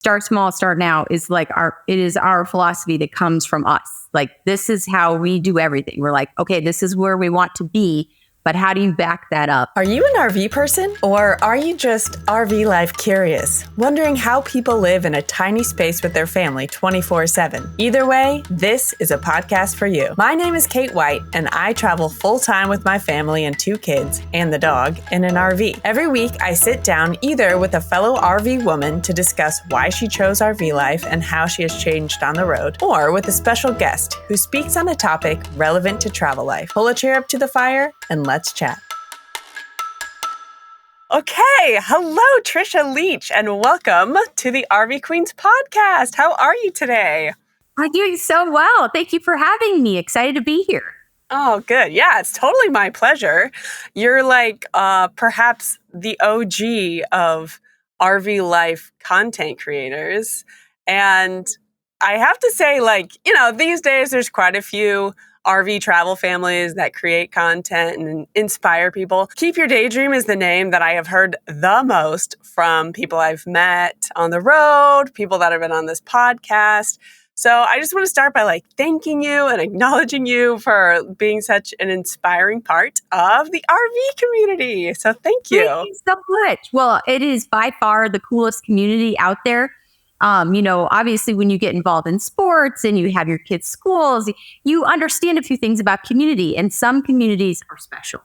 start small, start now is like it is our philosophy that comes from us. Like, this is how we do everything. We're like, okay, this is where we want to be, but how do you back that up? Are you an RV person, or are you just RV life curious, wondering how people live in a tiny space with their family 24/7? Either way, this is a podcast for you. My name is Kate White, and I travel full-time with my family and 2 kids and the dog in an RV. Every week, I sit down either with a fellow RV woman to discuss why she chose RV life and how she has changed on the road, or with a special guest who speaks on a topic relevant to travel life. Pull a chair up to the fire and let's chat. Okay, hello, Tricia Leach, and welcome to the RV Queens podcast. How are you today? I'm doing so well. Thank you for having me. Excited to be here. Oh, good. Yeah, it's totally my pleasure. You're like perhaps the OG of RV life content creators. And I have to say, like, these days there's quite a few RV travel families that create content and inspire people. Keep Your Daydream is the name that I have heard the most from people I've met on the road, people that have been on this podcast. So I just want to start by thanking you and acknowledging you for being such an inspiring part of the RV community. So thank you. Thank you so much. Well, it is by far the coolest community out there. Obviously when you get involved in sports and you have your kids' schools, you understand a few things about community, and some communities are special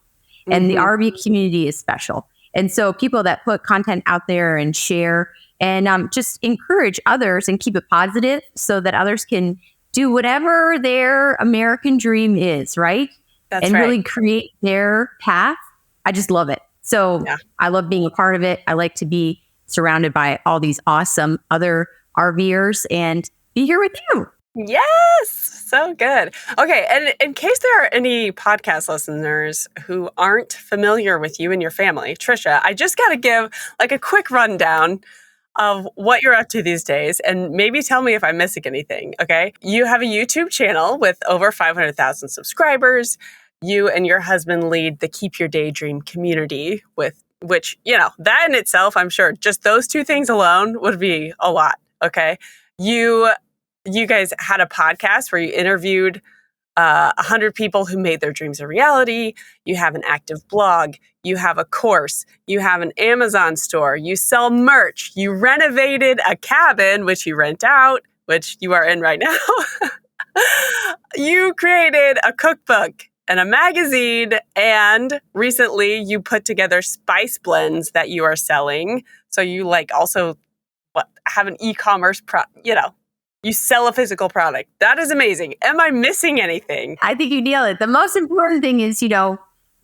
and the RV community is special. And so people that put content out there and share and just encourage others and keep it positive so that others can do whatever their American dream is, right? That's and right. Really create their path. I just love it. So yeah. I love being a part of it. I like to be surrounded by all these awesome other RVers and be here with you. Yes, so good. Okay, and in case there are any podcast listeners who aren't familiar with you and your family, Tricia, I just got to give a quick rundown of what you're up to these days, and maybe tell me if I'm missing anything, okay? You have a YouTube channel with over 500,000 subscribers. You and your husband lead the Keep Your Daydream community, which, that in itself, I'm sure just those 2 things alone would be a lot, okay? You guys had a podcast where you interviewed 100 people who made their dreams a reality. You have an active blog. You have a course. You have an Amazon store. You sell merch. You renovated a cabin, which you rent out, which you are in right now. You created a cookbook and a magazine, and recently you put together spice blends that you are selling. So you also have an e-commerce you sell a physical product. That is amazing. Am I missing anything? I think you nailed it. The most important thing is,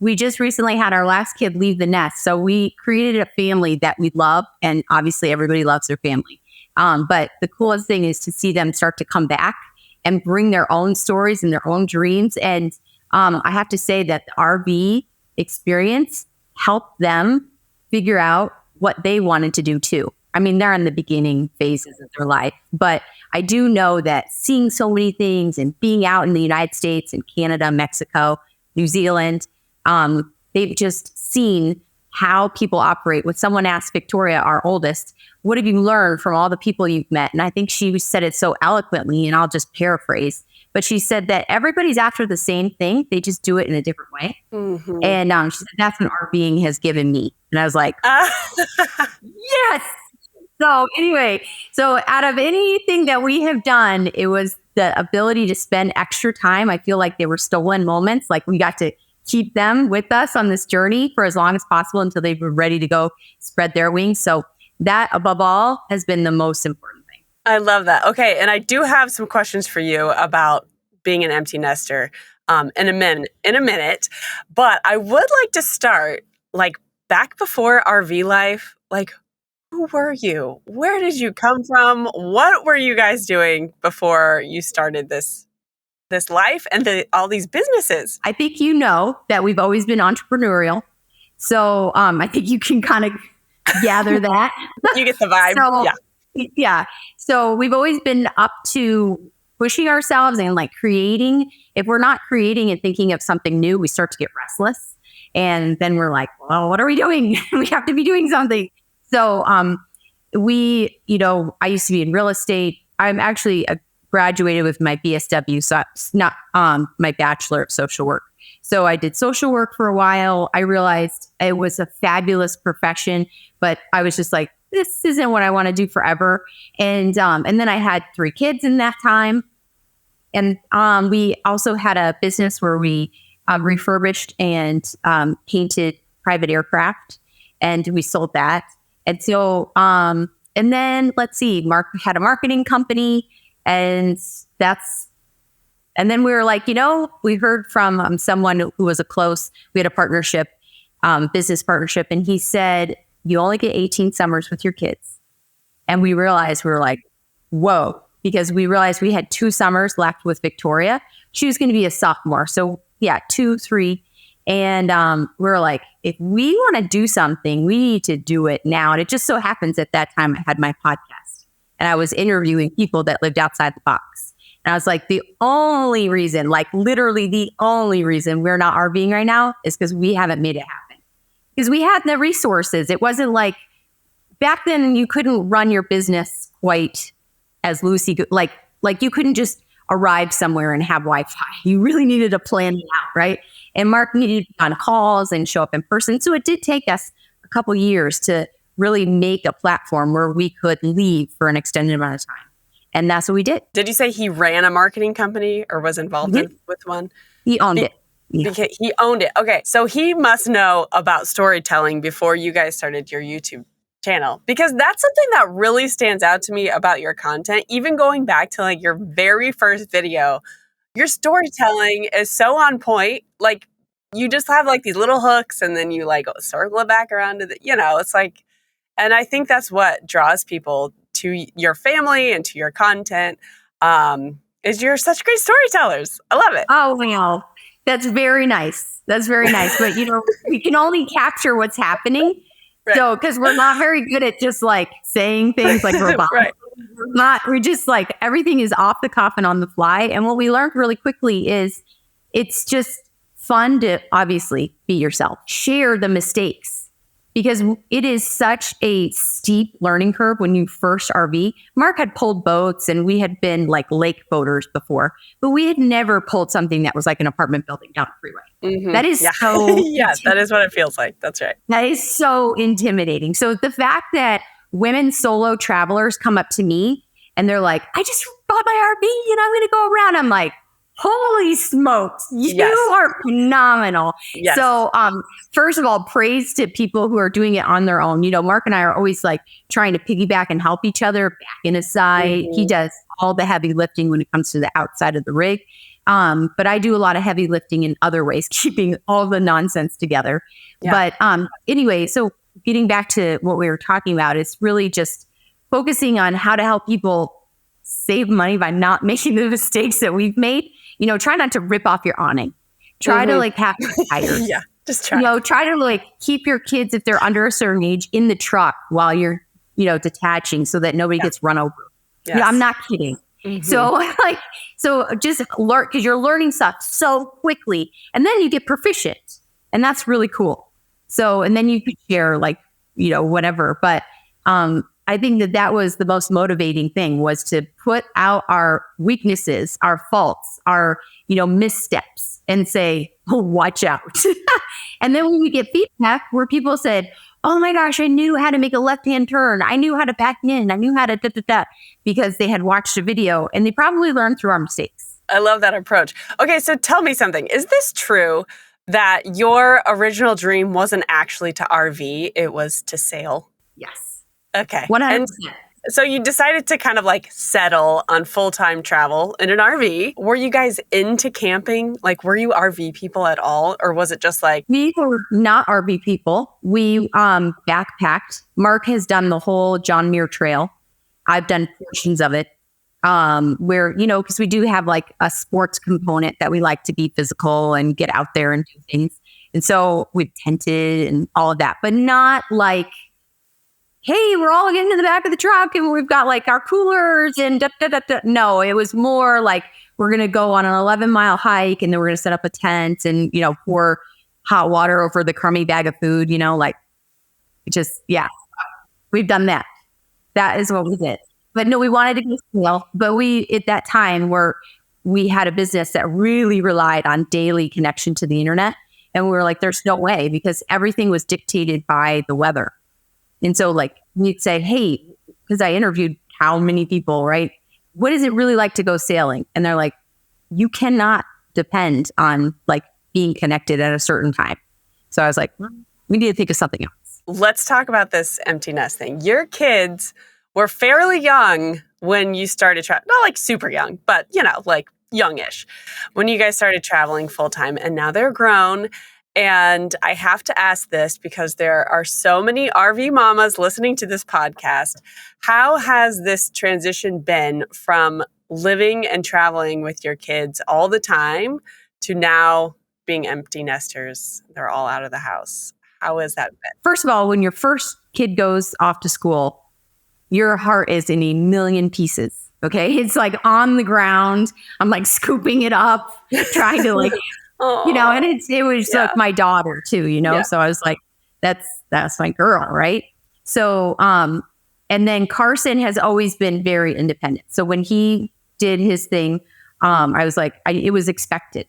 we just recently had our last kid leave the nest. So we created a family that we love, and obviously everybody loves their family. But the coolest thing is to see them start to come back and bring their own stories and their own dreams. And I have to say that the RV experience helped them figure out what they wanted to do too. I mean, they're in the beginning phases of their life, but I do know that seeing so many things and being out in the United States and Canada, Mexico, New Zealand, they've just seen how people operate. When someone asked Victoria, our oldest, what have you learned from all the people you've met? And I think she said it so eloquently, and I'll just paraphrase. But she said that everybody's after the same thing. They just do it in a different way. Mm-hmm. And she said, that's what RVing has given me. And I was like, yes. So anyway, out of anything that we have done, it was the ability to spend extra time. I feel like they were stolen moments. Like we got to keep them with us on this journey for as long as possible until they were ready to go spread their wings. So that above all has been the most important thing. I love that. Okay. And I do have some questions for you about being an empty nester in a minute. But I would like to start back before RV life. Who were you? Where did you come from? What were you guys doing before you started this life and all these businesses? I think that we've always been entrepreneurial. So I think you can kind of gather that. You get the vibe. Yeah. So we've always been up to pushing ourselves and creating. If we're not creating and thinking of something new, we start to get restless. And then we're like, well, what are we doing? We have to be doing something. So I used to be in real estate. I'm actually graduated with my BSW, so it's not my Bachelor of Social Work. So I did social work for a while. I realized it was a fabulous profession, but I was just like, this isn't what I want to do forever. And then I had 3 kids in that time. And we also had a business where we refurbished and painted private aircraft, and we sold that. And so, and then let's see, Marc had a marketing company, and then we were like, we heard from someone who was we had a partnership, business partnership, and he said, you only get 18 summers with your kids. And we realized, we were like, whoa, because we realized we had 2 summers left with Victoria. She was going to be a sophomore. So yeah, 2, 3. And we were like, if we want to do something, we need to do it now. And it just so happens at that time I had my podcast and I was interviewing people that lived outside the box. And I was like, the only reason, like literally the only reason we're not RVing right now is because we haven't made it happen. Because we had the resources. It wasn't like back then you couldn't run your business quite as loosey, like you couldn't just arrive somewhere and have Wi-Fi. You really needed to plan it out, right? And Marc needed to be on calls and show up in person. So it did take us a couple years to really make a platform where we could leave for an extended amount of time. And that's what we did. Did you say he ran a marketing company or was involved with one? He owned it. Yeah. Because he owned it. Okay. So he must know about storytelling before you guys started your YouTube channel, because that's something that really stands out to me about your content. Even going back to like your very first video, your storytelling is so on point. Like you just have like these little hooks and then you like circle it back around to it's like, and I think that's what draws people to your family and to your content, is you're such great storytellers. I love it. Oh, wow. That's very nice. That's very nice. But, we can only capture what's happening. Right. So, because we're not very good at just like saying things like robots. Right. We're just like, everything is off the cuff and on the fly. And what we learned really quickly is it's just fun to obviously be yourself, share the mistakes. Because it is such a steep learning curve when you first RV. Marc had pulled boats and we had been like lake boaters before, but we had never pulled something that was like an apartment building down the freeway. Mm-hmm. That is so yeah, that is what it feels like. That's right. That is so intimidating. So the fact that women solo travelers come up to me and they're like, I just bought my RV and I'm going to go around. I'm like, holy smokes, you are phenomenal. Yes. So first of all, praise to people who are doing it on their own. Marc and I are always like trying to piggyback and help each other back in his side. Mm-hmm. He does all the heavy lifting when it comes to the outside of the rig. But I do a lot of heavy lifting in other ways, keeping all the nonsense together. Yeah. But anyway, so getting back to what we were talking about, it's really just focusing on how to help people save money by not making the mistakes that we've made. Try not to rip off your awning. Try to like have tires. Yeah, just try. Try to like keep your kids, if they're under a certain age, in the truck while you're, detaching so that nobody gets run over. Yes. I'm not kidding. Mm-hmm. So just learn, because you're learning stuff so quickly and then you get proficient and that's really cool. So, and then you could share like, whatever. But I think that was the most motivating thing, was to put out our weaknesses, our faults, our, missteps and say, oh, watch out. And then when we get feedback where people said, oh my gosh, I knew how to make a left-hand turn. I knew how to back in. I knew how to because they had watched a video and they probably learned through our mistakes. I love that approach. Okay, so tell me something. Is this true that your original dream wasn't actually to RV, it was to sail? Yes. Okay. 100%. And so you decided to kind of like settle on full-time travel in an RV. Were you guys into camping? Like, were you RV people at all? Or was it just like... We were not RV people. We backpacked. Marc has done the whole John Muir Trail. I've done portions of it. Where, because we do have like a sports component that we like to be physical and get out there and do things. And so we've tented and all of that, but not like, hey, we're all getting to the back of the truck and we've got like our coolers and da, da, da, da. No, it was more like we're going to go on an 11-mile hike and then we're going to set up a tent and, pour hot water over the crummy bag of food, we've done that. That is what we did. But no, we wanted to go sail. But we, at that time, we had a business that really relied on daily connection to the internet. And we were like, there's no way, because everything was dictated by the weather. And so like we'd say, hey, because I interviewed how many people, right? What is it really like to go sailing? And they're like, you cannot depend on like being connected at a certain time. So I was like, we need to think of something else. Let's talk about this empty nest thing. Your kids were fairly young when you started traveling, not like super young, but like youngish, when you guys started traveling full time, and now they're grown. And I have to ask this because there are so many RV mamas listening to this podcast. How has this transition been from living and traveling with your kids all the time to now being empty nesters? They're all out of the house. How has that been? First of all, when your first kid goes off to school, your heart is in a million pieces. Okay. It's like on the ground. I'm like scooping it up, trying to like, and it was like my daughter too, So I was like, that's my girl. Right. So, and then Carson has always been very independent. So when he did his thing, I was like, it was expected.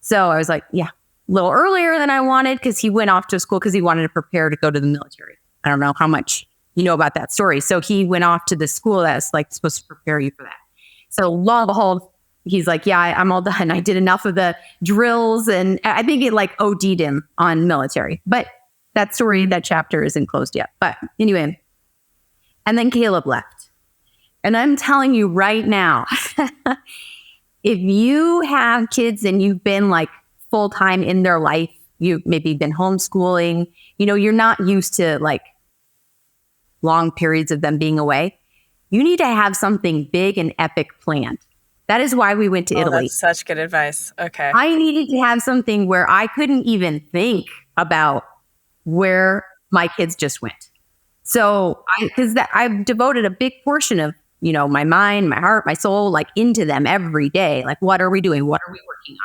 So I was like, yeah, a little earlier than I wanted, because he went off to school because he wanted to prepare to go to the military. I don't know how much you know about that story. So he went off to the school that's like supposed to prepare you for that. So lo and behold, he's like, yeah, I'm all done. I did enough of the drills. And I think it like OD'd him on military. But that story, that chapter isn't closed yet. But anyway, and then Caleb left. And I'm telling you right now, if you have kids and you've been like full-time in their life, you've maybe been homeschooling, you're not used to like long periods of them being away. You need to have something big and epic planned. That is why we went to Italy. That's such good advice. Okay. I needed to have something where I couldn't even think about where my kids just went. So because I've devoted a big portion of, my mind, my heart, my soul, like into them every day. Like, what are we doing? What are we working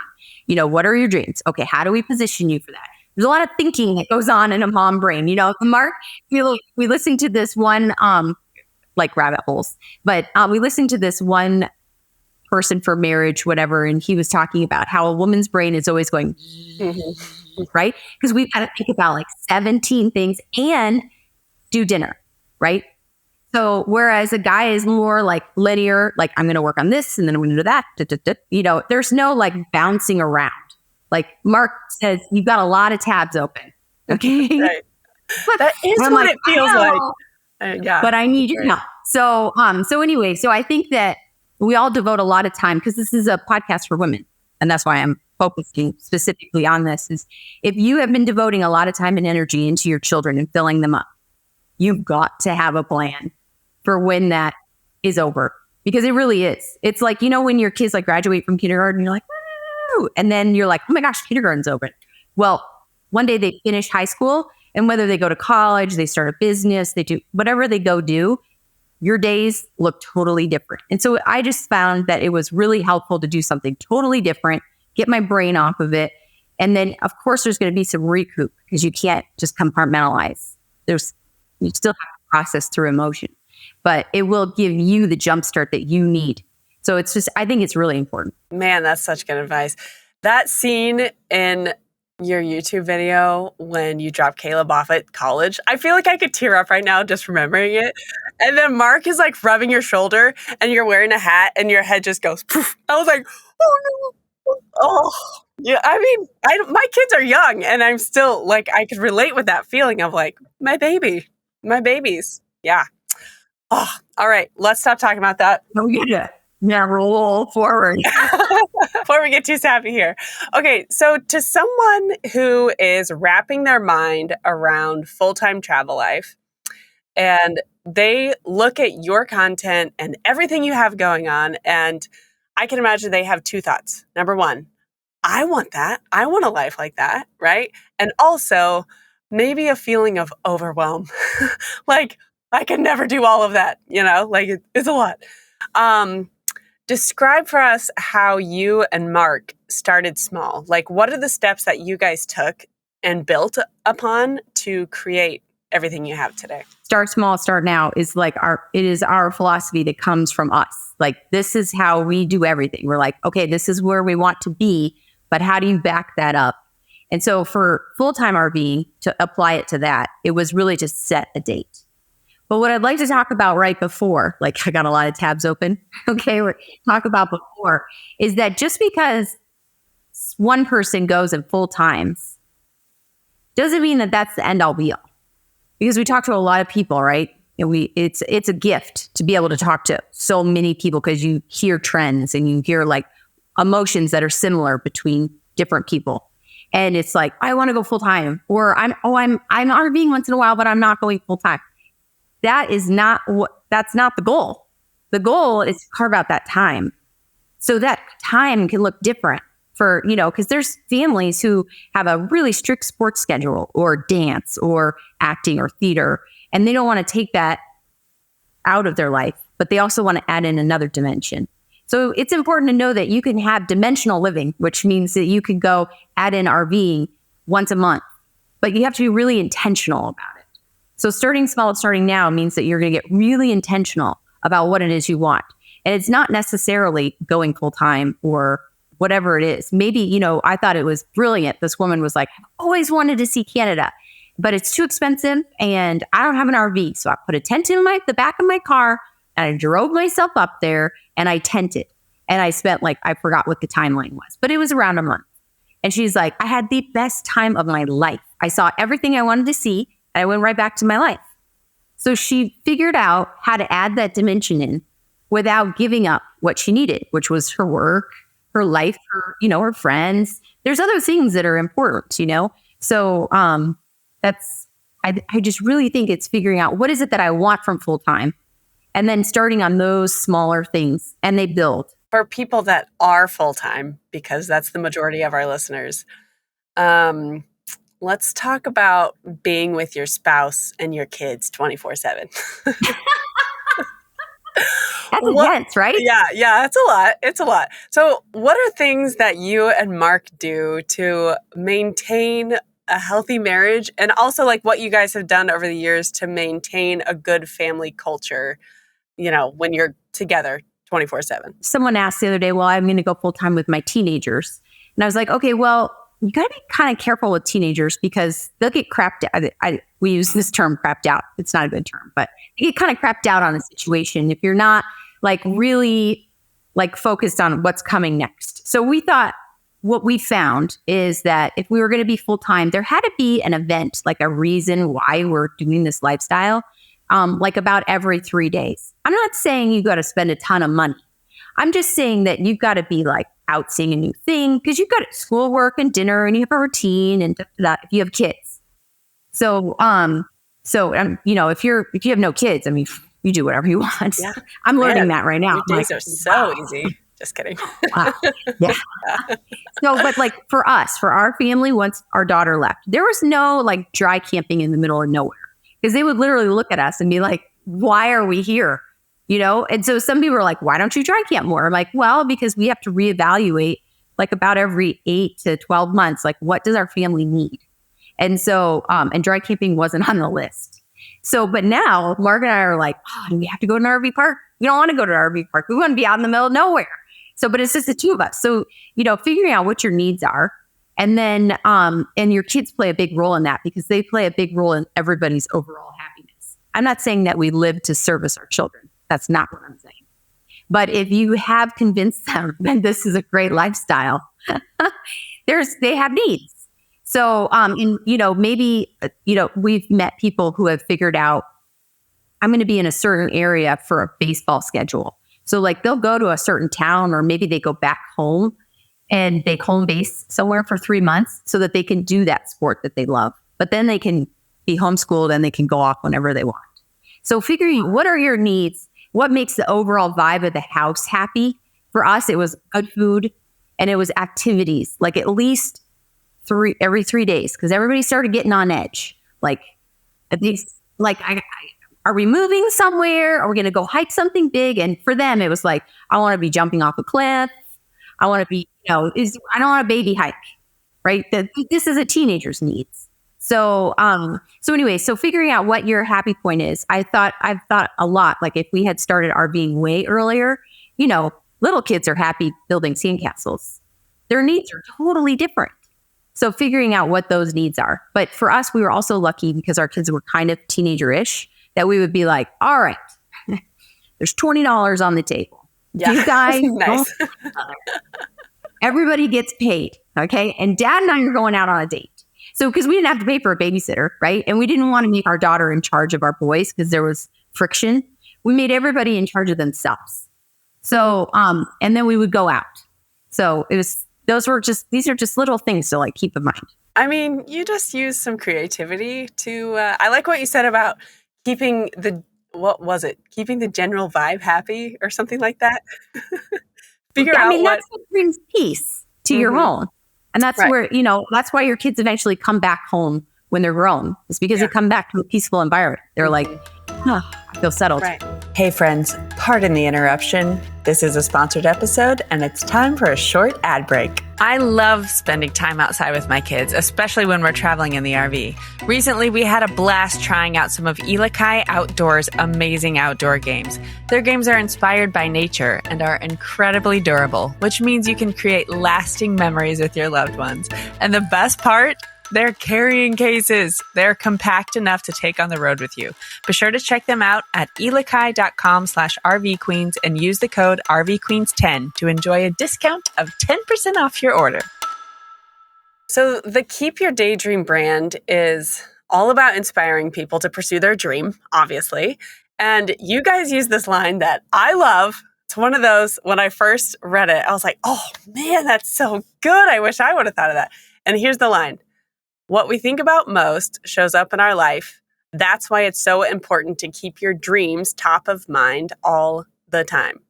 on? What are your dreams? Okay. How do we position you for that? There's a lot of thinking that goes on in a mom brain. Marc, we listened to this one, like rabbit holes, but we listened to this one person for marriage, whatever. And he was talking about how a woman's brain is always going, right? Because we've got to think about like 17 things and do dinner, right? So whereas a guy is more like linear, like I'm going to work on this and then I'm going to do that. There's no like bouncing around. Like Marc says, you've got a lot of tabs open. Okay. Right. That is what like, it feels like. Yeah. But I need your help. So anyway, so I think that we all devote a lot of time, because this is a podcast for women. And that's why I'm focusing specifically on this, is if you have been devoting a lot of time and energy into your children and filling them up, you've got to have a plan for when that is over, because it really is. It's like, when your kids like graduate from kindergarten, you're like, woo! And then you're like, oh my gosh, kindergarten's open. Well, one day they finish high school, and whether they go to college, they start a business, they do whatever they go do, your days look totally different. And so I just found that it was really helpful to do something totally different, get my brain off of it. And then of course there's going to be some recoup, because you can't just compartmentalize. You still have to process through emotion, but it will give you the jumpstart that you need. So I think it's really important. Man, that's such good advice. That scene in your YouTube video when you dropped Caleb off at college, I feel like I could tear up right now just remembering it. And then Marc is like rubbing your shoulder and you're wearing a hat and your head just goes poof. I was like, oh no. Oh, yeah. I mean, my kids are young and I'm still like, I could relate with that feeling of like, my babies. Yeah. Oh, all right. Let's stop talking about that. Oh, yeah, roll forward. Before we get too sappy here. Okay, so to someone who is wrapping their mind around full-time travel life, and they look at your content and everything you have going on, and I can imagine they have two thoughts. Number one, I want that. I want a life like that, right? And also maybe a feeling of overwhelm. Like, I can never do all of that, like it's a lot. Describe for us how you and Marc started small. Like, what are the steps that you guys took and built upon to create everything you have today? start small, start now is like it is our philosophy that comes from us. Like, this is how we do everything. We're like, okay, this is where we want to be, but how do you back that up? And so for full-time RVing, to apply it to that, it was really to set a date. But what I'd like to talk about right before, like I got a lot of tabs open, okay, talk about before, is that just because one person goes in full times doesn't mean that that's the end all be all. Because we talk to a lot of people, right? And it's a gift to be able to talk to so many people because you hear trends and you hear like emotions that are similar between different people. And it's like, I want to go full time, or I'm RVing once in a while, but I'm not going full time. That's not the goal. The goal is to carve out that time. So that time can look different for, because there's families who have a really strict sports schedule or dance or acting or theater, and they don't want to take that out of their life, but they also want to add in another dimension. So it's important to know that you can have dimensional living, which means that you can go add in RVing once a month, but you have to be really intentional about it. So starting small, starting now means that you're going to get really intentional about what it is you want. And it's not necessarily going full time or whatever it is. Maybe, I thought it was brilliant. This woman was like, I've always wanted to see Canada, but it's too expensive and I don't have an RV. So I put a tent in the back of my car and I drove myself up there and I tented. And I spent I forgot what the timeline was, but it was around a month. And she's like, I had the best time of my life. I saw everything I wanted to see and I went right back to my life. So she figured out how to add that dimension in without giving up what she needed, which was her work, her life, her friends. There's other things that are important, So I just really think it's figuring out what is it that I want from full time, and then starting on those smaller things, and they build. For people that are full time, because that's the majority of our listeners, let's talk about being with your spouse and your kids 24/7. That's intense, right? Yeah, it's a lot. So what are things that you and Marc do to maintain a healthy marriage, and also what you guys have done over the years to maintain a good family culture, when you're together 24/7? Someone asked the other day, well, I'm going to go full time with my teenagers. And I was like, okay, well, you got to be kind of careful with teenagers because they'll get crapped out. We use this term crapped out. It's not a good term, but they get kind of crapped out on a situation if you're not really focused on what's coming next. So we thought what we found is that if we were going to be full time, there had to be an event, a reason why we're doing this lifestyle, about every 3 days. I'm not saying you got to spend a ton of money. I'm just saying that you've got to be out seeing a new thing because you've got schoolwork and dinner and you have a routine and that if you have kids. So, if you have no kids, you do whatever you want. Yeah. I'm learning that right now. Your days are so easy. Just kidding. Wow. Yeah. No, but for us, for our family, once our daughter left, there was no dry camping in the middle of nowhere because they would literally look at us and be like, why are we here? And so some people are like, why don't you dry camp more? I'm like, well, because we have to reevaluate about every 8 to 12 months, what does our family need? And so, and dry camping wasn't on the list. So, but now Marc and I are like, oh, do we have to go to an RV park? We don't want to go to an RV park. We want to be out in the middle of nowhere. So, but it's just the two of us. So, figuring out what your needs are. And then, and your kids play a big role in that because they play a big role in everybody's overall happiness. I'm not saying that we live to service our children. That's not what I'm saying. But if you have convinced them that this is a great lifestyle, they have needs. So, maybe, we've met people who have figured out, I'm going to be in a certain area for a baseball schedule. So they'll go to a certain town, or maybe they go back home and they home base somewhere for 3 months so that they can do that sport that they love. But then they can be homeschooled and they can go off whenever they want. So figuring what are your needs, what makes the overall vibe of the house happy. For us, it was good food and it was activities, at least every 3 days, because everybody started getting on edge. At least, are we moving somewhere? Are we going to go hike something big? And for them, it was I want to be jumping off a cliff. I want to be, I don't want a baby hike, right? This is a teenager's needs. So anyway, so figuring out what your happy point is, I've thought a lot, like if we had started RVing way earlier, little kids are happy building sandcastles. Their needs are totally different. So figuring out what those needs are. But for us, we were also lucky because our kids were kind of teenager-ish that we would be like, all right, there's $20 on the table. Yeah. You guys, Nice. everybody gets paid. Okay. And dad and I are going out on a date. So, because we didn't have to pay for a babysitter, right? And we didn't want to make our daughter in charge of our boys because there was friction. We made everybody in charge of themselves. So, and then we would go out. So these are just little things to like keep in mind. I mean, you just use some creativity to, I like what you said about keeping the general vibe happy or something like that. That's what brings peace to your home. And that's where, that's why your kids eventually come back home when they're grown. It's because they come back to a peaceful environment. They're like, I feel settled. Right. Hey friends, pardon the interruption. This is a sponsored episode and it's time for a short ad break. I love spending time outside with my kids, especially when we're traveling in the RV. Recently, we had a blast trying out some of Elikai Outdoors' amazing outdoor games. Their games are inspired by nature and are incredibly durable, which means you can create lasting memories with your loved ones. And the best part? They're carrying cases. They're compact enough to take on the road with you. Be sure to check them out at elikai.com/RVQueens and use the code RVQueens10 to enjoy a discount of 10% off your order. So the Keep Your Daydream brand is all about inspiring people to pursue their dream, obviously. And you guys use this line that I love. It's one of those, when I first read it, I was like, oh man, that's so good. I wish I would have thought of that. And here's the line. What we think about most shows up in our life. That's why it's so important to keep your dreams top of mind all the time.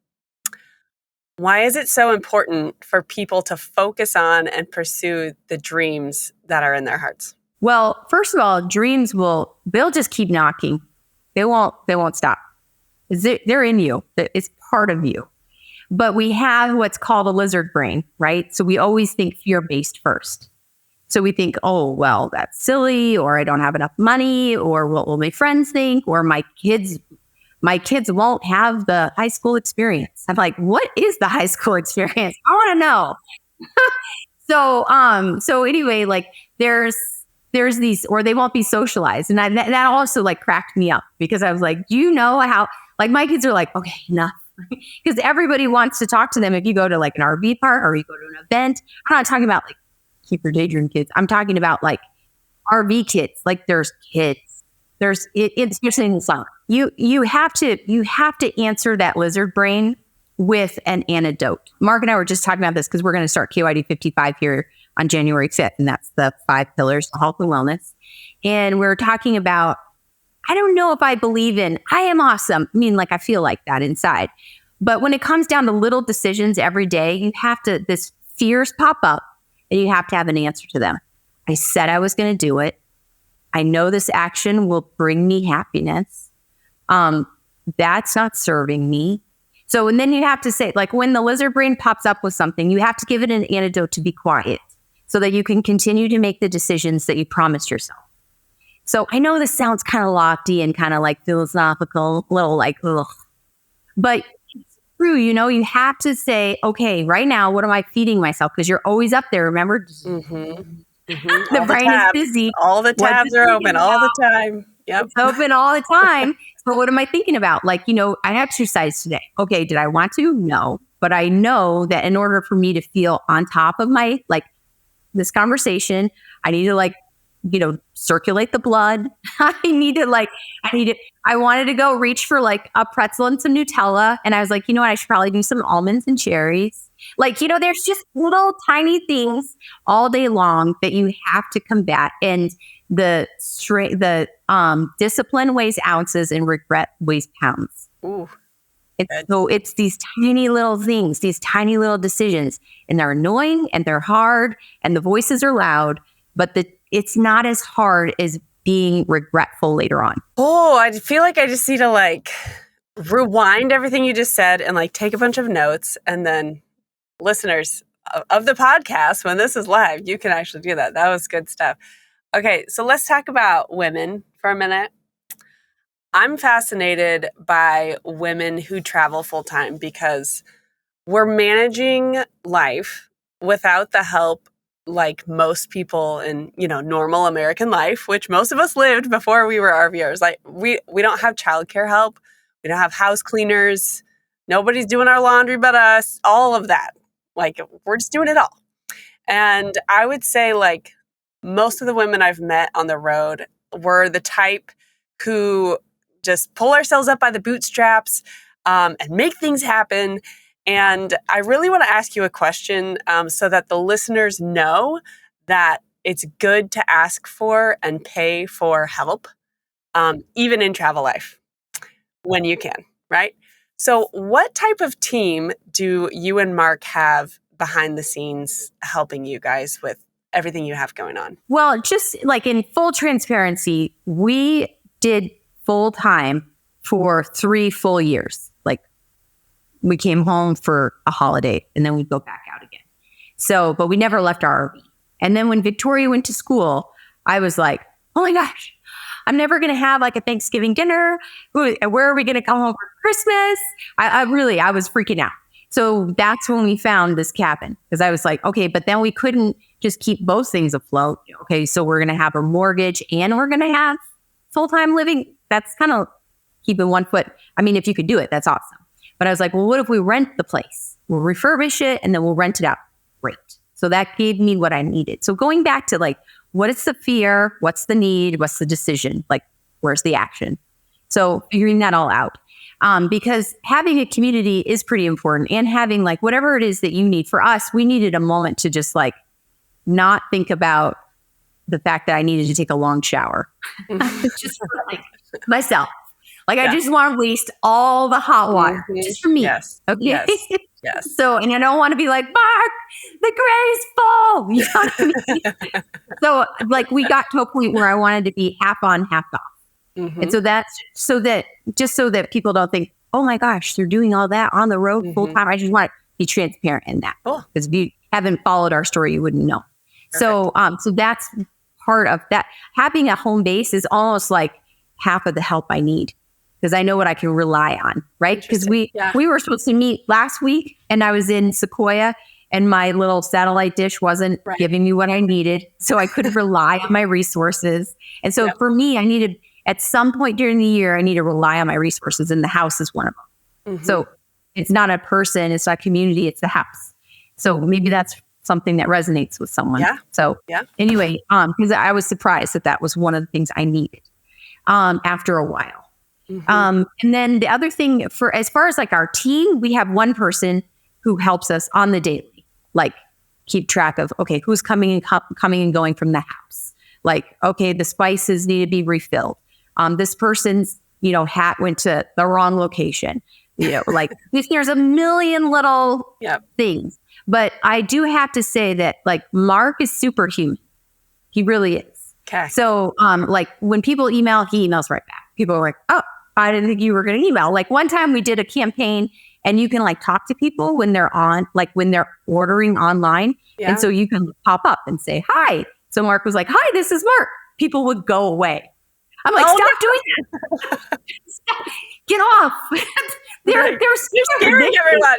Why is it so important for people to focus on and pursue the dreams that are in their hearts? Well, first of all, they'll just keep knocking. They won't stop. They're in you. It's part of you. But we have what's called a lizard brain, right? So we always think fear-based first. So we think, oh, well, that's silly, or I don't have enough money, or what will my friends think, or my kids won't have the high school experience. I'm like, what is the high school experience? I want to know. So anyway, like there's these, or they won't be socialized. And that also like cracked me up because I was like, do you know how, like my kids are like, okay, enough. Because everybody wants to talk to them. If you go to like an RV park or you go to an event, I'm not talking about like Keep Your Daydream kids. I'm talking about like RV kids. Like there's kids. It's just in the summer. You have to answer that lizard brain with an antidote. Marc and I were just talking about this because we're going to start KYD 55 here on January 5th. And that's the 5 pillars of health and wellness. And we're talking about, I don't know if I believe in, I am awesome. I mean, like I feel like that inside. But when it comes down to little decisions every day, this fears pop up. And you have to have an answer to them. I said I was going to do it. I know this action will bring me happiness. That's not serving me. So, and then you have to say, like when the lizard brain pops up with something, you have to give it an antidote to be quiet so that you can continue to make the decisions that you promised yourself. So I know this sounds kind of lofty and kind of like philosophical, a little like, ugh. But true, you have to say, okay, right now, what am I feeding myself? Because you're always up there, remember? The brain is busy. All the tabs are open all the time. Yep. It's open all the time. So what am I thinking about? Like, I exercised today. Okay, did I want to? No. But I know that in order for me to feel on top of my, like, this conversation, I need to circulate the blood. I wanted to go reach for like a pretzel and some Nutella. And I was like, what? I should probably do some almonds and cherries. Like, there's just little tiny things all day long that you have to combat. And the discipline weighs ounces and regret weighs pounds. Ooh. It's these tiny little things, these tiny little decisions, and they're annoying and they're hard and the voices are loud, but it's not as hard as being regretful later on. Oh, I feel like I just need to rewind everything you just said and take a bunch of notes. And then listeners of the podcast, when this is live, you can actually do that. That was good stuff. Okay, so let's talk about women for a minute. I'm fascinated by women who travel full time because we're managing life without the help like most people in, normal American life, which most of us lived before we were RVers. Like we don't have childcare help. We don't have house cleaners. Nobody's doing our laundry but us, all of that. Like we're just doing it all. And I would say like most of the women I've met on the road were the type who just pull ourselves up by the bootstraps and make things happen. And I really want to ask you a question so that the listeners know that it's good to ask for and pay for help, even in travel life, when you can, right? So what type of team do you and Marc have behind the scenes helping you guys with everything you have going on? Well, just like in full transparency, we did full time for 3 full years. Like we came home for a holiday and then we'd go back out again. So, but we never left our RV. And then when Victoria went to school, I was like, oh my gosh, I'm never going to have like a Thanksgiving dinner. Where are we going to come home for Christmas? I was freaking out. So that's when we found this cabin because I was like, okay, but then we couldn't just keep both things afloat. Okay, so we're going to have a mortgage and we're going to have full-time living. That's kind of keeping one foot. I mean, if you could do it, that's awesome. But I was like, well, what if we rent the place? We'll refurbish it and then we'll rent it out. Great. So that gave me what I needed. So going back to like, what is the fear? What's the need? What's the decision? Like, where's the action? So figuring that all out. Because having a community is pretty important and having like whatever it is that you need. For us, we needed a moment to just like not think about the fact that I needed to take a long shower. Just for like myself. Like I just want to waste all the hot water just for me. Yes. Okay. Yes. So, and I don't want to be like, Marc, the gray's full. You know what I mean? So like we got to a point where I wanted to be half on, half off. Mm-hmm. And so that's so that people don't think, oh my gosh, they're doing all that on the road full time. I just want to be transparent in that. Because if you haven't followed our story, you wouldn't know. Perfect. So that's part of that. Having a home base is almost like half of the help I need. Because I know what I can rely on, right? Because we were supposed to meet last week and I was in Sequoia and my little satellite dish wasn't giving me what I needed. So I couldn't rely on my resources. And so for me, I needed, at some point during the year, I need to rely on my resources and the house is one of them. Mm-hmm. So it's not a person, it's not a community, it's the house. So maybe that's something that resonates with someone. Yeah. So anyway, because I was surprised that was one of the things I needed after a while. Mm-hmm. And then the other thing for as far as like our team, we have one person who helps us on the daily, like keep track of, okay, who's coming and going from the house. Like, okay, the spices need to be refilled. This person's, hat went to the wrong location. Like there's a million little things. But I do have to say that like Marc is superhuman. He really is. Okay. So like when people email, he emails right back. People are like, oh, I didn't think you were going to email. Like one time we did a campaign and you can like talk to people when they're on, like when they're ordering online. Yeah. And so you can pop up and say, hi. So Marc was like, hi, this is Marc. People would go away. I'm like, stop doing that. Get off. they're scaring everyone.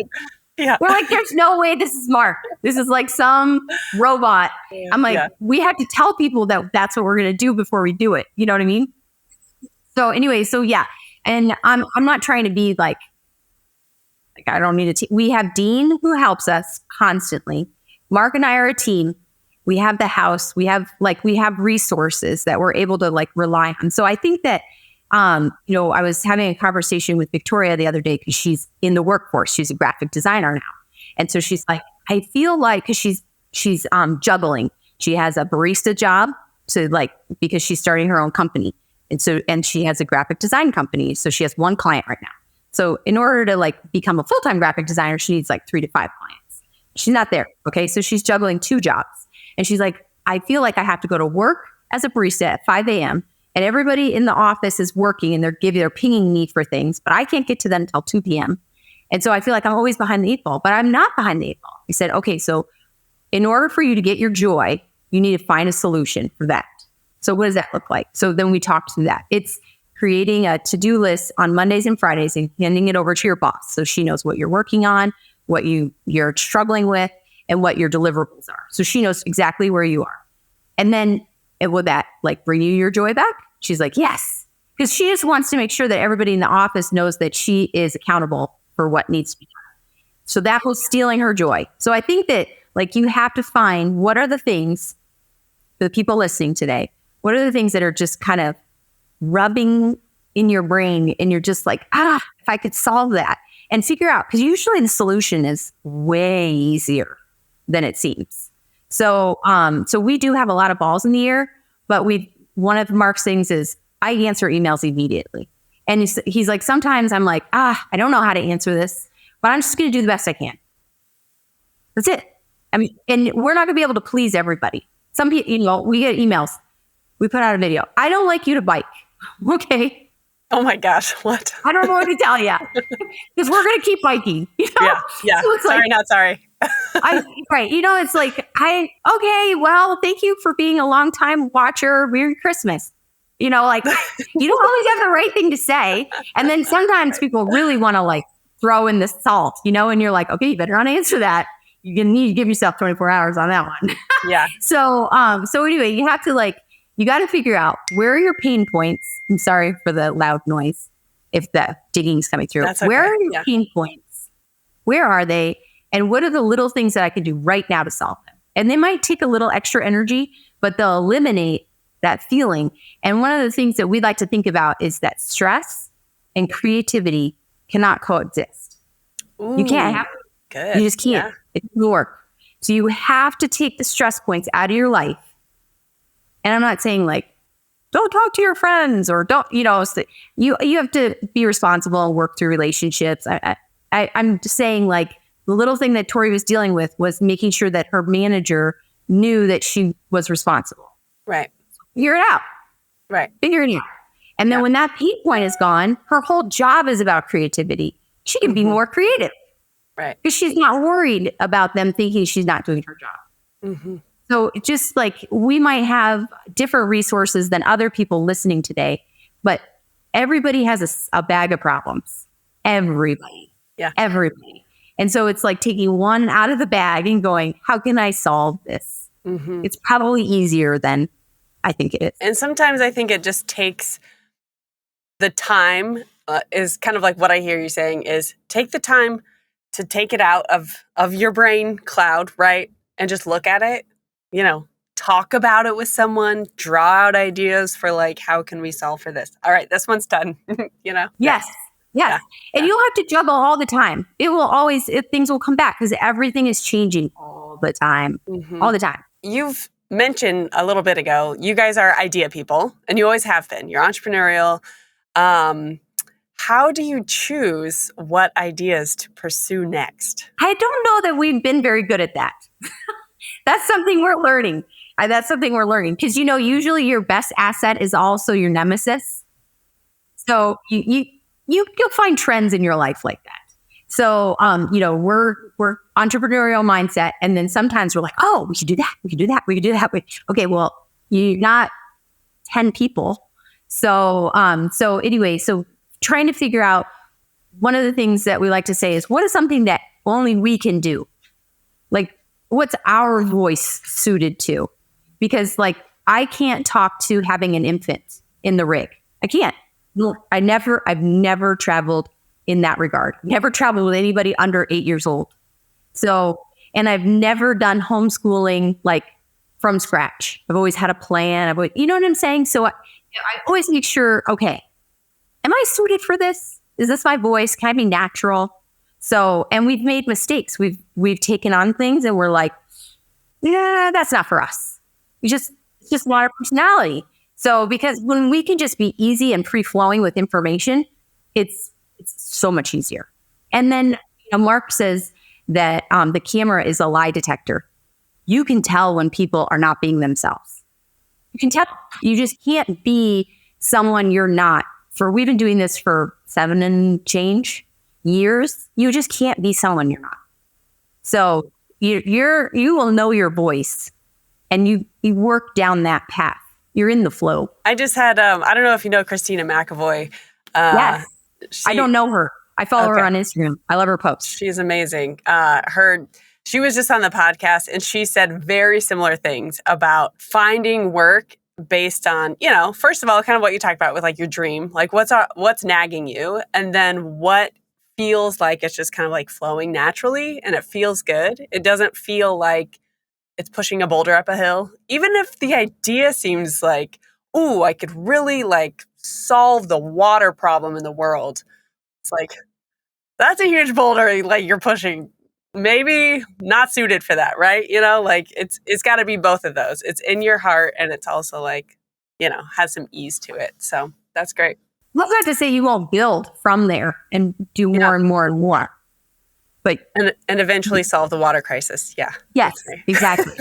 Yeah. We're like, there's no way this is Marc. This is like some robot. Yeah. I'm like, we have to tell people that that's what we're going to do before we do it. You know what I mean? So anyway, and I'm not trying to be like I don't need a team. We have Dean who helps us constantly. Marc and I are a team. We have the house. We have resources that we're able to like rely on. So I think that, I was having a conversation with Victoria the other day because she's in the workforce. She's a graphic designer now. And so she's like, I feel like, cause she's juggling. She has a barista job. So like, because she's starting her own company. And she has a graphic design company. So she has one client right now. So in order to like become a full-time graphic designer, she needs like 3 to 5 clients. She's not there. Okay. So she's juggling 2 jobs. And she's like, I feel like I have to go to work as a barista at 5 a.m. and everybody in the office is working and they're pinging me for things, but I can't get to them until 2 p.m. And so I feel like I'm always behind the 8 ball, but I'm not behind the 8 ball. He said, okay, so in order for you to get your joy, you need to find a solution for that. So what does that look like? So then we talked through that. It's creating a to-do list on Mondays and Fridays and handing it over to your boss. So she knows what you're working on, what you're struggling with, and what your deliverables are. So she knows exactly where you are. And then will that like bring you your joy back? She's like, yes. Because she just wants to make sure that everybody in the office knows that she is accountable for what needs to be done. So that was stealing her joy. So I think that like you have to find what are the things for the people listening today, what are the things that are just kind of rubbing in your brain and you're just like, if I could solve that and figure out, because usually the solution is way easier than it seems. So, so we do have a lot of balls in the air, but one of Marc's things is I answer emails immediately. And he's like, sometimes I'm like, I don't know how to answer this, but I'm just going to do the best I can. That's it. I mean, and we're not going to be able to please everybody. Some people, we get emails. We put out a video. I don't like you to bike. Okay. Oh my gosh. What? I don't know what to tell you because we're going to keep biking. You know? Yeah. So it's sorry, like, not sorry. Right. You know, it's like, okay, well, thank you for being a long time watcher. Merry Christmas. You know, like you don't always have the right thing to say. And then sometimes people really want to like throw in the salt, you know, and you're like, okay, you better not answer that. You need to give yourself 24 hours on that one. Yeah. So anyway, you have to you got to figure out where are your pain points. I'm sorry for the loud noise if the digging is coming through. That's okay. Where are your pain points? Where are they? And what are the little things that I can do right now to solve them? And they might take a little extra energy, but they'll eliminate that feeling. And one of the things that we like to think about is that stress and creativity cannot coexist. Ooh, you can't have it. Good. You just can't. Yeah. It doesn't work. So you have to take the stress points out of your life. And I'm not saying like, don't talk to your friends or don't, you know, you have to be responsible and work through relationships. I'm just saying like the little thing that Tori was dealing with was making sure that her manager knew that she was responsible. Right. Figure it out. Right. Figure it out. And then when that pain point is gone, her whole job is about creativity. She can be more creative. Right. Because she's not worried about them thinking she's not doing her job. Mm-hmm. So just like we might have different resources than other people listening today, but everybody has a bag of problems. Everybody. Yeah. Everybody. And so it's like taking one out of the bag and going, how can I solve this? Mm-hmm. It's probably easier than I think it is. And sometimes I think it just takes the time is kind of like what I hear you saying is take the time to take it out of your brain cloud, right? And just look at it, you know, talk about it with someone, draw out ideas for like, how can we solve for this? All right, this one's done, you know? Yes. Yeah. And you'll have to juggle all the time. It will always, things will come back because everything is changing all the time, all the time. You've mentioned a little bit ago, you guys are idea people and you always have been. You're entrepreneurial. How do you choose what ideas to pursue next? I don't know that we've been very good at that. That's something we're learning. Because, you know, usually your best asset is also your nemesis. So you'll find trends in your life like that. So, you know, we're entrepreneurial mindset. And then sometimes we're like, oh, we should do that. We could do that. We could do that. Okay, well, you're not 10 people. So anyway, so trying to figure out one of the things that we like to say is what is something that only we can do? Like, what's our voice suited to? Because like, I can't talk to having an infant in the rig. I can't. I've never traveled in that regard. Never traveled with anybody under 8 years old. So, and I've never done homeschooling like from scratch. I've always had a plan. You know what I'm saying? So I always make sure, okay, am I suited for this? Is this my voice? Can I be natural? So, and we've made mistakes. We've taken on things and we're like, yeah, that's not for us. It's just not our personality. So, because when we can just be easy and free-flowing with information, it's so much easier. And then, you know, Marc says that the camera is a lie detector. You can tell when people are not being themselves. You can tell. You just can't be someone you're not. We've been doing this for 7 and change years. You just can't be someone you're not. So you will know your voice, and you work down that path. you're in the flow. I just had, I don't know if you know Christina McAvoy. Yes. I don't know her. I follow her on Instagram. I love her posts. She's amazing. She was just on the podcast and she said very similar things about finding work based on, first of all, kind of what you talked about with like your dream, like what's nagging you, and then what feels like it's just kind of like flowing naturally and it feels good. It doesn't feel like it's pushing a boulder up a hill. Even if the idea seems like, ooh, I could really like solve the water problem in the world. It's like, that's a huge boulder like you're pushing. Maybe not suited for that, right? Like it's got to be both of those. It's in your heart and it's also like, has some ease to it. So that's great. Well, not to say you won't build from there and do more and more and more. But and eventually solve the water crisis. Yeah. Yes, exactly.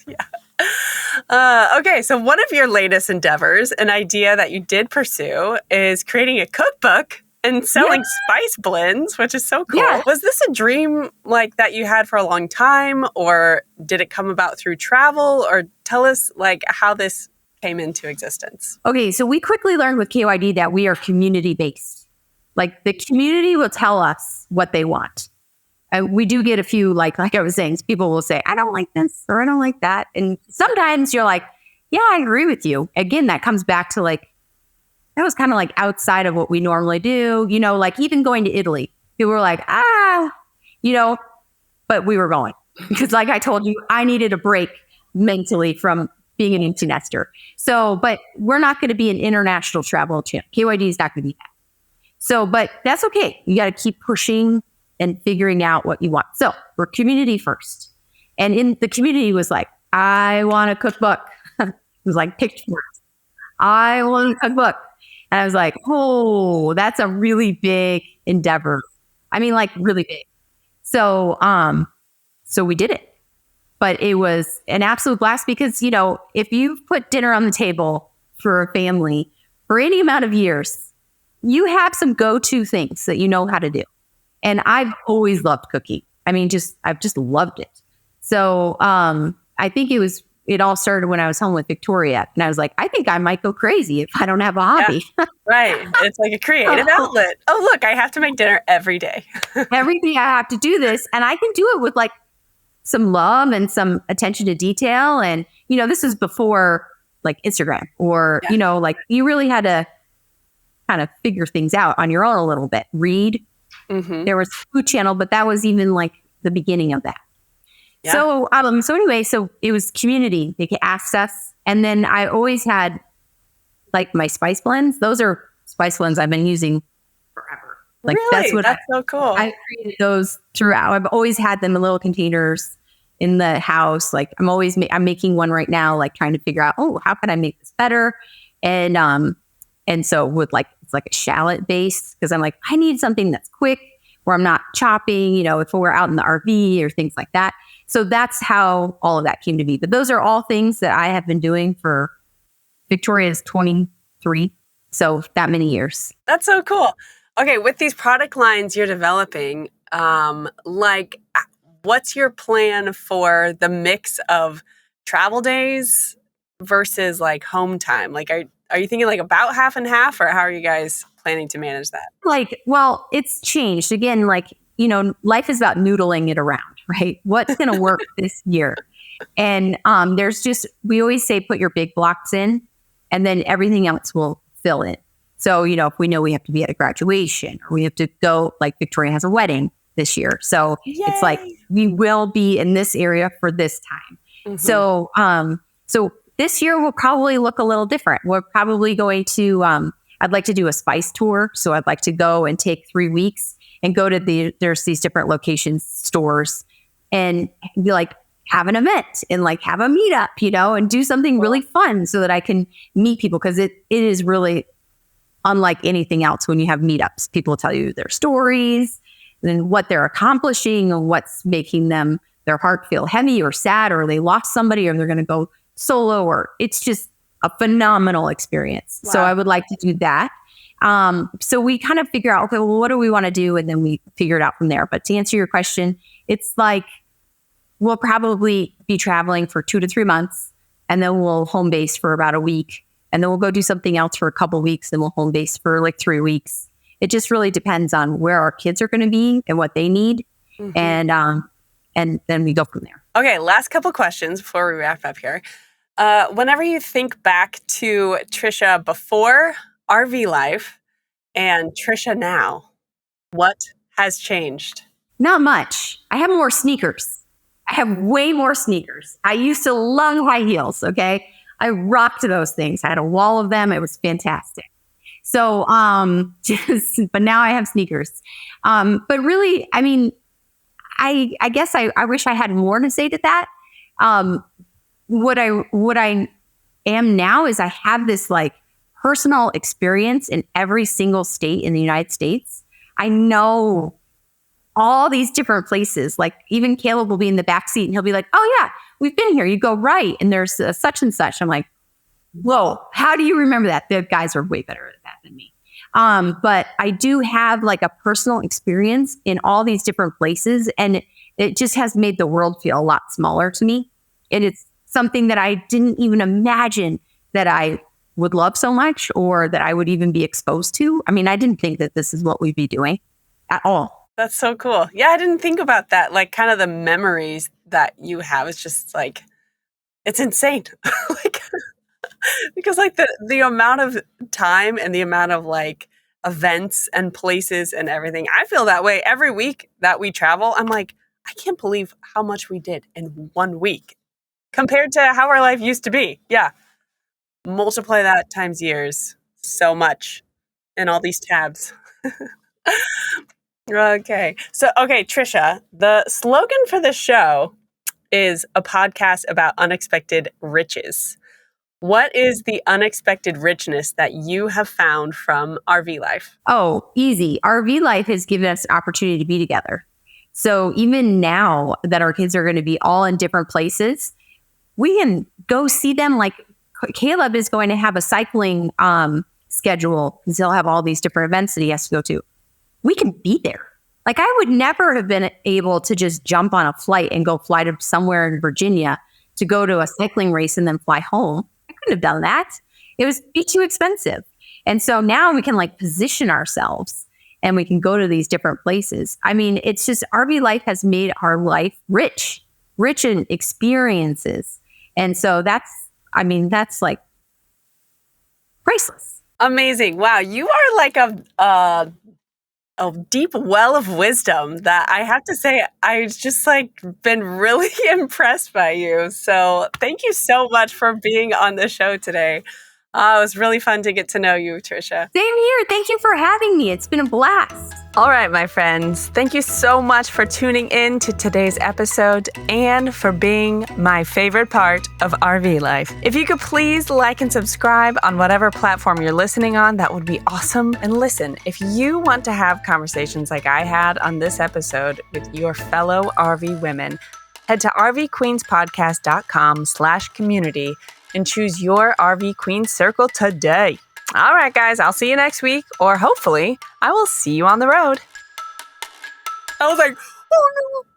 Yeah. Okay, so one of your latest endeavors, an idea that you did pursue, is creating a cookbook and selling spice blends, which is so cool. Yeah. Was this a dream like that you had for a long time, or did it come about through travel? Or tell us like how this came into existence. Okay, so we quickly learned with KYD that we are community-based. Like the community will tell us what they want. And we do get a few, like I was saying, people will say, I don't like this or I don't like that. And sometimes you're like, yeah, I agree with you. Again, that comes back to like, that was kind of like outside of what we normally do. Like even going to Italy, people were like, but we were going. Because like I told you, I needed a break mentally from being an empty nester. So, but we're not going to be an international travel channel. KYD is not going to be that. So, but that's okay. You got to keep pushing and figuring out what you want. So we're community first. And in the community was like, I want a cookbook. It was like pictures. I want a cookbook. And I was like, oh, that's a really big endeavor. I mean, like really big. So, so we did it. But it was an absolute blast because, if you've put dinner on the table for a family for any amount of years, you have some go-to things that you know how to do. And I've always loved cooking. I mean, I've just loved it. So I think it all started when I was home with Victoria. And I was like, I think I might go crazy if I don't have a hobby. Yeah, right. It's like a creative outlet. Oh, look, I have to make dinner every day. Every day I have to do this. And I can do it with like some love and some attention to detail. And, this is before like Instagram or, like you really had to kind of figure things out on your own a little bit. Read. Mm-hmm. There was a food channel, but that was even like the beginning of that. Yeah. So anyway, so it was community. They could ask us. And then I always had like my spice blends. Those are spice blends I've been using forever. Like really? That's so cool. I created those throughout. I've always had them in little containers in the house. Like I'm making one right now, like trying to figure out, how can I make this better? And so with like, it's like a shallot base because I'm like, I need something that's quick where I'm not chopping, if we're out in the RV or things like that. So that's how all of that came to be. But those are all things that I have been doing for Victoria's 23. So that many years. That's so cool. Okay. With these product lines you're developing, what's your plan for the mix of travel days versus like home time? Like, are you thinking like about half and half, or how are you guys planning to manage that? Like, well, it's changed again. Like, life is about noodling it around, right? What's going to work this year? And we always say, put your big blocks in and then everything else will fill in. So, if we know we have to be at a graduation or we have to go, like Victoria has a wedding this year. So It's like, we will be in this area for this time. Mm-hmm. So this year will probably look a little different. We're probably going to, I'd like to do a spice tour. So I'd like to go and take 3 weeks and go to there's these different locations, stores, and be like, have an event and like have a meetup, and do something really fun so that I can meet people. Cause it is really unlike anything else when you have meetups. People tell you their stories and what they're accomplishing and what's making their heart feel heavy or sad, or they lost somebody or they're going to go solo, or it's just a phenomenal experience. Wow. So I would like to do that. So we kind of figure out, okay, well, what do we want to do? And then we figure it out from there. But to answer your question, it's like, we'll probably be traveling for 2 to 3 months. and then we'll home base for about a week. And then we'll go do something else for a couple weeks, and we'll home base for like 3 weeks. It just really depends on where our kids are going to be and what they need. And then we go from there. Okay, last couple questions before we wrap up here. Whenever you think back to Tricia before RV life and Tricia now, what has changed? Not much. I have more sneakers. I have way more sneakers. I used to love high heels. Okay. I rocked those things. I had a wall of them. It was fantastic. So, but now I have sneakers. But really, I mean, I guess I wish I had more to say to that. What I am now is I have this like personal experience in every single state in the United States. I know all these different places. Like even Caleb will be in the back seat and he'll be like, "Oh yeah, we've been here. You go right, and there's such and such." I'm like, "Whoa, how do you remember that?" The guys are way better at that than me. But I do have like a personal experience in all these different places, and it just has made the world feel a lot smaller to me. And it's something that I didn't even imagine that I would love so much, or that I would even be exposed to. I mean, I didn't think that this is what we'd be doing at all. That's so cool. Yeah, I didn't think about that. Like kind of the memories that you have. It's just like, it's insane. Like, because like the amount of time and the amount of like events and places and everything, I feel that way every week that we travel. I'm like, I can't believe how much we did in 1 week compared to how our life used to be. Yeah. Multiply that times years. So much in all these tabs. Okay. So, okay, Tricia, the slogan for the show is a podcast about unexpected riches. What is the unexpected richness that you have found from RV life? Oh, easy. RV life has given us an opportunity to be together. So even now that our kids are going to be all in different places, we can go see them. Like Caleb is going to have a cycling schedule because he'll have all these different events that he has to go to. We can be there. Like I would never have been able to just jump on a flight and go fly to somewhere in Virginia to go to a cycling race and then fly home. I couldn't have done that. It would be too expensive. And so now we can like position ourselves and we can go to these different places. I mean, it's just RV life has made our life rich in experiences. And so that's like priceless. Amazing. Wow. You are like a deep well of wisdom that I have to say, I've just like been really impressed by you. So thank you so much for being on the show today. It was really fun to get to know you, Tricia. Same here. Thank you for having me. It's been a blast. All right, my friends. Thank you so much for tuning in to today's episode and for being my favorite part of RV life. If you could please like and subscribe on whatever platform you're listening on, that would be awesome. And listen, if you want to have conversations like I had on this episode with your fellow RV women, head to rvqueenspodcast.com/community and choose your RV Queen Circle today. All right, guys, I'll see you next week, or hopefully I will see you on the road. I was like, oh no.